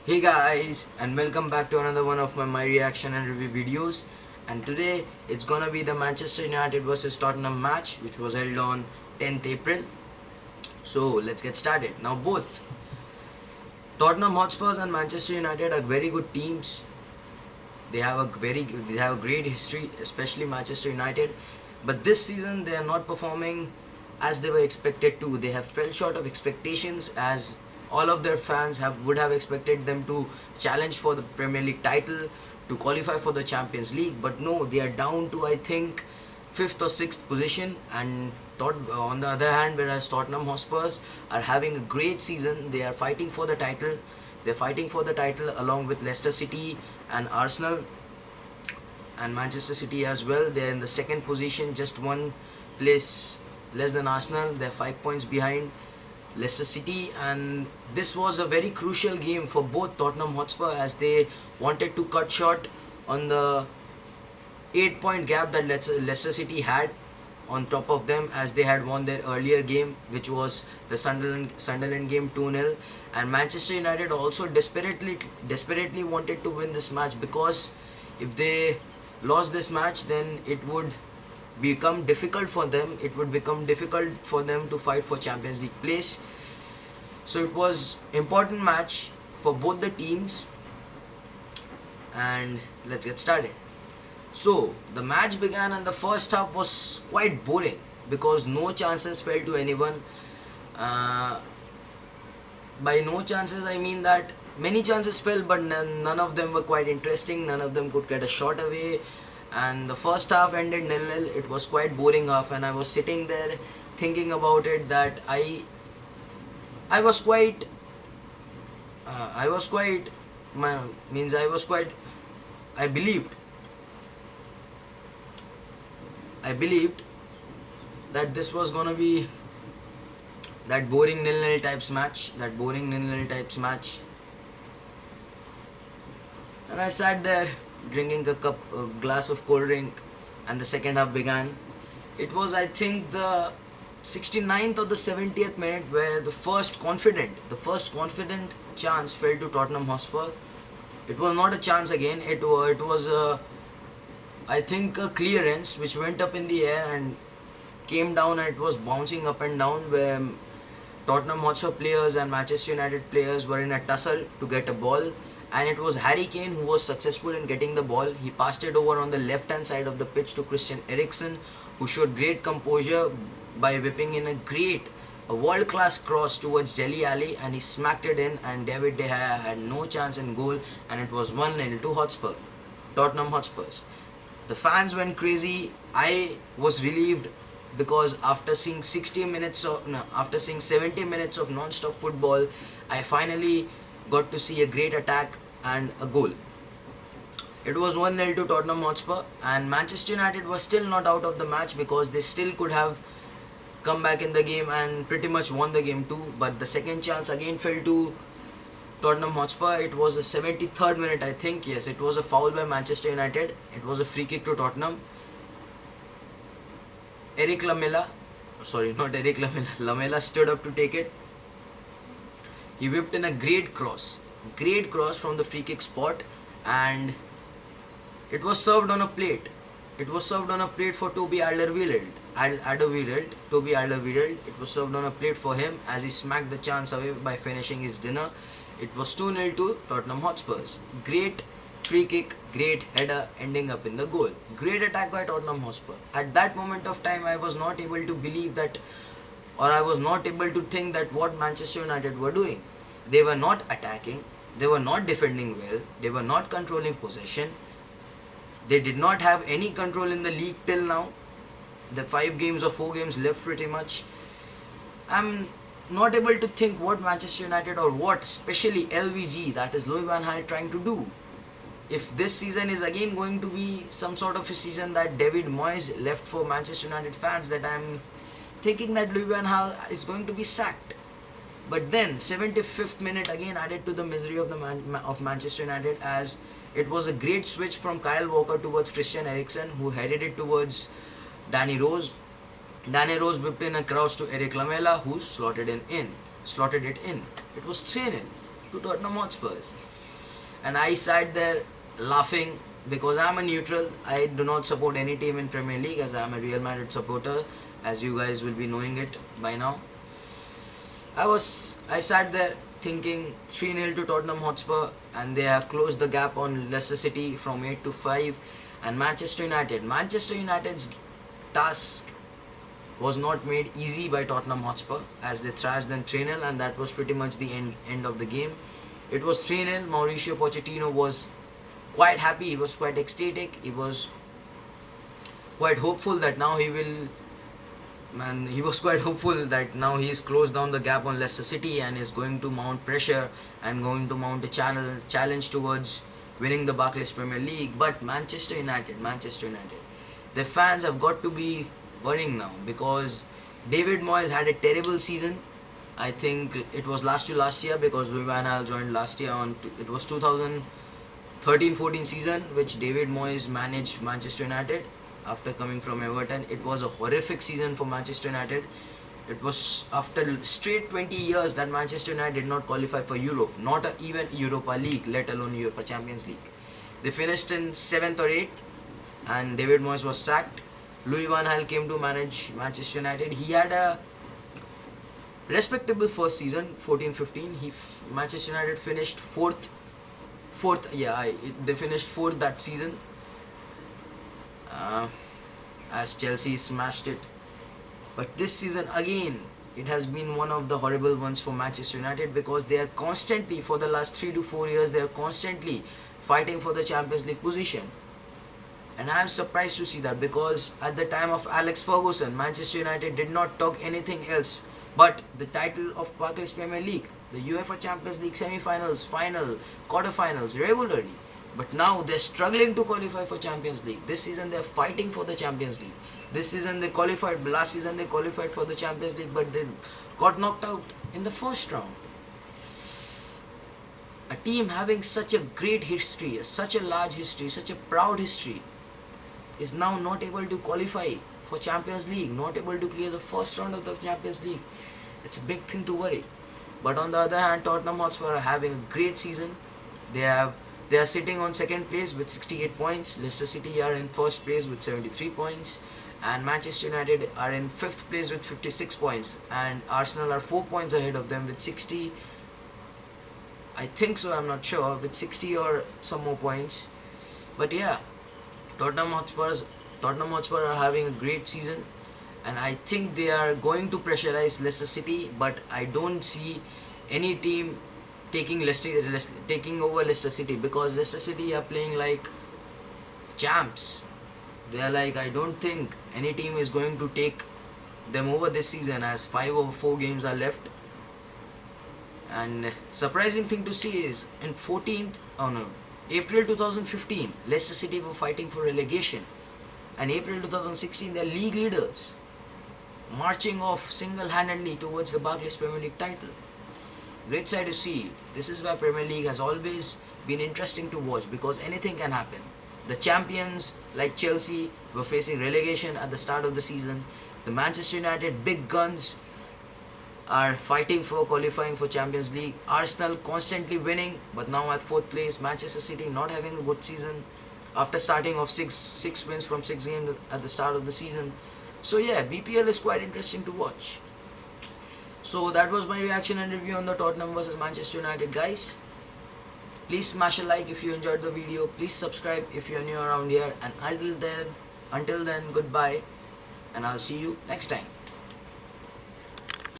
Hey guys, and welcome back to another one of my reaction and review videos. And today it's gonna be the Manchester United versus Tottenham match, which was held on 10th April. So let's get started. Now both Tottenham Hotspurs and Manchester United are very good teams. They have a great history, especially Manchester United. But this season they are not performing as they were expected to. They have fell short of expectations, as all of their fans would have expected them to challenge for the Premier League title, to qualify for the Champions League. But no, they are down to, I think, fifth or sixth position. And on the other hand, whereas Tottenham Hotspurs are having a great season, they are fighting for the title. They're fighting for the title along with Leicester City and Arsenal and Manchester City as well. They're in the second position, just one place less than Arsenal. They're 5 points behind Leicester City, and this was a very crucial game for both Tottenham Hotspur, as they wanted to cut short on the 8 point gap that Leicester City had on top of them, as they had won their earlier game, which was the Sunderland game 2-0. And Manchester United also desperately wanted to win this match, because if they lost this match, then it would become difficult for them. It would become difficult for them to fight for Champions League place. So it was important match for both the teams, and let's get started. So the match began, and the first half was quite boring because no chances fell to anyone. Uh, by no chances, I mean that many chances fell, but none of them were quite interesting. None of them could get a shot away, and the first half ended 0-0. It was quite boring half, and I was sitting there thinking about it, that I was quite I was quite my means I was quite I believed I believed that this was gonna be that boring nil-nil types match. And I sat there drinking a glass of cold drink, and the second half began. It was, I think, the 69th or the 70th minute where the first confident chance fell to Tottenham Hotspur. It was not a chance again. It was I think a clearance which went up in the air and came down, and it was bouncing up and down, where Tottenham Hotspur players and Manchester United players were in a tussle to get a ball, and it was Harry Kane who was successful in getting the ball. He passed it over on the left hand side of the pitch to Christian Eriksen, who showed great composure by whipping in a world class cross towards Dele Alli, and he smacked it in, and David De Gea had no chance in goal, and it was 1-0 to Tottenham Hotspurs. The fans went crazy. I was relieved, because after seeing 70 minutes of non-stop football, I finally got to see a great attack and a goal. It was 1-0 to Tottenham Hotspur, and Manchester United was still not out of the match, because they still could have come back in the game and pretty much won the game too. But the second chance again fell to Tottenham Hotspur. It was the 73rd minute, I think. Yes, it was a foul by Manchester United. It was a free kick to Tottenham. Eric Lamela, sorry, not Eric Lamela, Lamela stood up to take it. He whipped in a great cross from the free kick spot, and it was served on a plate. It was served on a plate for Toby Alderweireld. Toby Alderweireld. It was served on a plate for him, as he smacked the chance away by finishing his dinner. It was 2-0 to Tottenham Hotspurs. Great free kick, great header ending up in the goal. Great attack by Tottenham Hotspur. At that moment of time, I was not able to believe that, or I was not able to think that what Manchester United were doing. They were not attacking, they were not defending well, they were not controlling possession. They did not have any control in the league till now. The 5 games or 4 games left pretty much. I'm not able to think what Manchester United, or what especially LVG, that is Louis van Gaal, trying to do. If this season is again going to be some sort of a season that David Moyes left for Manchester United fans, that I'm thinking that Louis van Gaal is going to be sacked. But then 75th minute again added to the misery of Manchester United, as it was a great switch from Kyle Walker towards Christian Eriksen, who headed it towards Danny Rose. Danny Rose whipped in a cross to Eric Lamela, who slotted it in. It was 3-0. to Tottenham Hotspurs. And I sat there laughing because I'm a neutral. I do not support any team in Premier League as I'm a Real Madrid supporter, as you guys will be knowing it by now. I sat there thinking 3-0 to Tottenham Hotspur, and they have closed the gap on Leicester City from 8 to 5. And Manchester United's task was not made easy by Tottenham Hotspur as they thrashed them 3-0, and that was pretty much the end of the game. It was 3-0. Mauricio Pochettino was quite happy, he was quite ecstatic, he was quite hopeful that now he is closed down the gap on Leicester City and is going to mount pressure and going to mount a challenge towards winning the Barclays Premier League. But Manchester United, the fans have got to be worrying now because David Moyes had a terrible season. I think it was last year because Louis van Gaal joined last year it was 2013-14 season which David Moyes managed Manchester United after coming from Everton. It was a horrific season for Manchester United. It was after straight 20 years that Manchester United did not qualify for Europe, not even Europa League, let alone UEFA Champions League. They finished in 7th or 8th and David Moyes was sacked. Louis van Gaal came to manage Manchester United. He had a respectable first season, 14-15. Manchester United finished fourth. They finished fourth that season. As Chelsea smashed it. But this season again, it has been one of the horrible ones for Manchester United because they are constantly, for the last 3 to 4 years, they are constantly fighting for the Champions League position. And I am surprised to see that because at the time of Alex Ferguson, Manchester United did not talk anything else but the title of Barclays Premier League, the UEFA Champions League semi-finals, final, quarter-finals regularly. But now they're struggling to qualify for Champions League. This season they're fighting for the Champions League. This season they qualified, last season they qualified for the Champions League, but they got knocked out in the first round. A team having such a great history, such a large history, such a proud history, is now not able to qualify for Champions League, not able to clear the first round of the Champions League. It's a big thing to worry. But on the other hand, Tottenham Hotspur are having a great season. They are sitting on second place with 68 points. Leicester City are in first place with 73 points. And Manchester United are in fifth place with 56 points. And Arsenal are 4 points ahead of them with 60. I think so, I'm not sure, with 60 or some more points. But yeah, Tottenham Hotspur are having a great season, and I think they are going to pressurize Leicester City, but I don't see any team taking over Leicester City because Leicester City are playing like champs. They are like, I don't think any team is going to take them over this season as 5 or 4 games are left. And surprising thing to see is in April 2015, Leicester City were fighting for relegation, and April 2016 they are league leaders, marching off single-handedly towards the Barclays Premier League title. Great sight to see. This is why Premier League has always been interesting to watch because anything can happen. The champions like Chelsea were facing relegation at the start of the season. The Manchester United big guns are fighting for qualifying for Champions League. Arsenal constantly winning, but now at 4th place. Manchester City not having a good season after starting off 6 wins from 6 games at the start of the season. So yeah, BPL is quite interesting to watch. So that was my reaction and review on the Tottenham versus Manchester United, guys. Please smash a like if you enjoyed the video. Please subscribe if you're new around here. And until then, goodbye, and I'll see you next time.